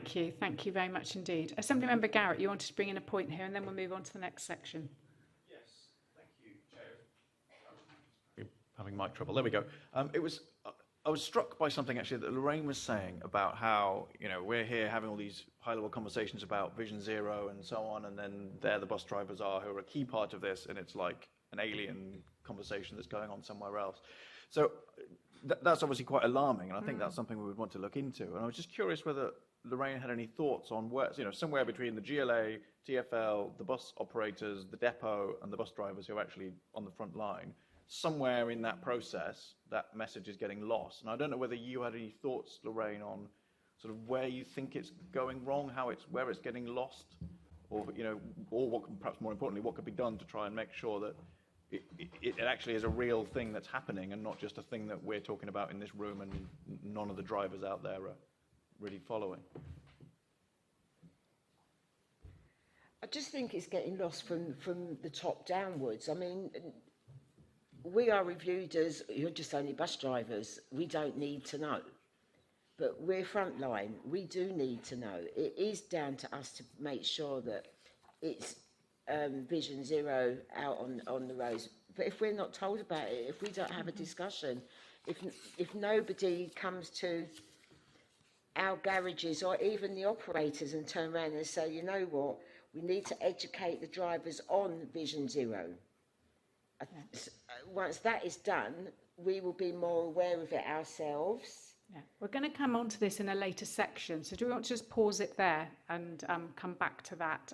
Thank you very much indeed. Assemblymember Garratt, you wanted to bring in a point here and then we'll move on to the next section. Yes, thank you, Chair. Having mic trouble. There we go. I was struck by something actually that Lorraine was saying about how, you know, we're here having all these high-level conversations about Vision Zero and so on, and then there the bus drivers are who are a key part of this, and it's like an alien conversation that's going on somewhere else. So that's obviously quite alarming, and I think that's something we would want to look into. And I was just curious whether Lorraine had any thoughts on where, you know, somewhere between the GLA, TfL, the bus operators, the depot, and the bus drivers who are actually on the front line, somewhere in that process, that message is getting lost. And I don't know whether you had any thoughts, Lorraine, on sort of where you think it's going wrong, where it's getting lost, or, you know, or what, perhaps more importantly, what could be done to try and make sure that it actually is a real thing that's happening and not just a thing that we're talking about in this room and none of the drivers out there are really following. I just think it's getting lost from the top downwards. I mean, we are reviewed as, you're just only bus drivers. We don't need to know. But we're frontline. We do need to know. It is down to us to make sure that it's Vision Zero out on the roads. But if we're not told about it, if we don't have a discussion, if nobody comes to our garages or even the operators and turn around and say, you know what, we need to educate the drivers on Vision Zero. Once that is done, we will be more aware of it ourselves. Yeah, we're going to come on to this in a later section, so do we want to just pause it there and come back to that?